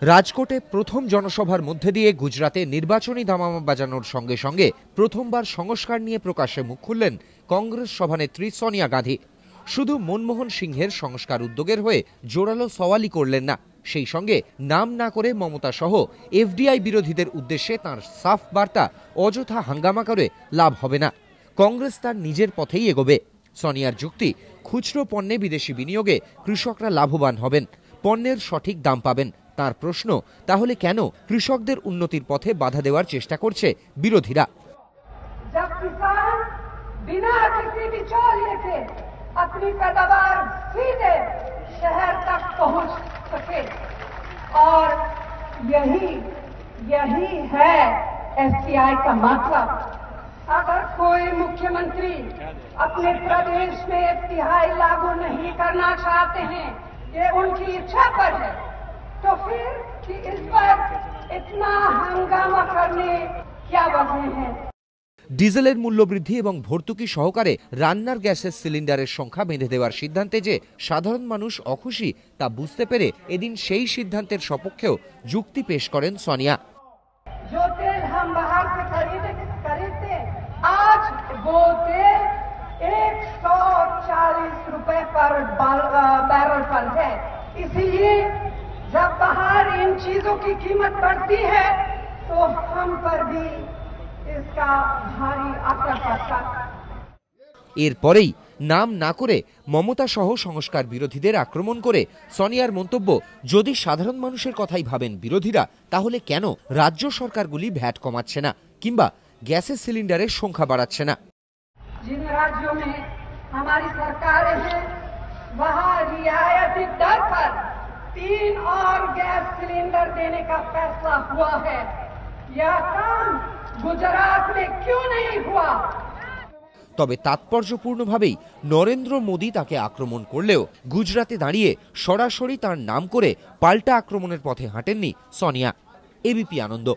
রাজকোটে প্রথম জনসভার মধ্যে দিয়ে গুজরাতে নির্বাচনী দামামা বাজানোর সঙ্গে সঙ্গে প্রথমবার সংস্কার নিয়ে প্রকাশ্যে মুখ খুললেন কংগ্রেস সভানেত্রী সোনিয়া গান্ধী। শুধু মনমোহন সিংহের সংস্কার উদ্যোগের হয়ে জোরালো সওয়ালই করলেন না, সেই সঙ্গে নাম না করে মমতা সহ এফডিআই বিরোধীদের উদ্দেশ্যে তাঁর সাফ বার্তা, অযথা হাঙ্গামা করে লাভ হবে না, কংগ্রেস তার নিজের পথেই এগোবে। সোনিয়ার যুক্তি, খুচরো পণ্যে বিদেশি বিনিয়োগে কৃষকরা লাভবান হবেন, পণ্যের সঠিক দাম পাবেন। তার প্রশ্ন, তাহলে কেন কৃষকদের উন্নতির পথে বাধা দেওয়ার চেষ্টা করছে বিরোধীরা? बिना किसी बिचौलिए के अपनी पैदावार सीधे शहर तक पहुंच सके, और यही है एफसीआई का मतलब। अगर कोई मुख्यमंत्री अपने प्रदेश में एफसीआई लागू नहीं करना चाहते हैं, ये उनकी इच्छा पर है, तो फिर कि इस पर इतना हंगामा करने क्या वजह है? ডিজেলের মূল্যবৃদ্ধি এবং ভর্তুকি সহকারে রান্নার গ্যাসের সিলিন্ডারের সংখ্যা বেঁধে দেওয়ার সিদ্ধান্তে যে সাধারণ মানুষ অখুশি তা বুঝতে পেরে এদিন সেই সিদ্ধান্তের সপক্ষেও যুক্তি পেশ করেন সোনিয়া। जो तेल हम बाहर से खरीदते आज वो तेल 140 रुपए पर बैरल पर है। इसीलिए जब बाहर इन चीजों की कीमत बढ़ती है तो हम पर भी इसका भारी असर पड़ता है। এরপরেই নাম না করে মমতা সহ সংস্কার বিরোধীদের আক্রমণ করে সোনিয়ার মন্তব্য, যদি সাধারণ মানুষের কথাই ভাবেন বিরোধীরা, তাহলে কেন রাজ্য সরকারগুলি ভ্যাট কমাচ্ছে না কিংবা গ্যাসের সিলিন্ডারের সংখ্যা বাড়াচ্ছে না? जिन राज्यों में हमारी सरकारें हैं वहां रियायती दर पर 3 और गैस सिलेंडर देने का फैसला हुआ है। यह काम गुजरात में क्यों नहीं हुआ? তবে তাৎপর্যপূর্ণভাবেই নরেন্দ্র মোদী তাকে আক্রমণ করলেও গুজরাতে দাঁড়িয়ে সরাসরি তার নাম করে পাল্টা আক্রমণের পথে হাঁটেননি সোনিয়া। এবিপি আনন্দ।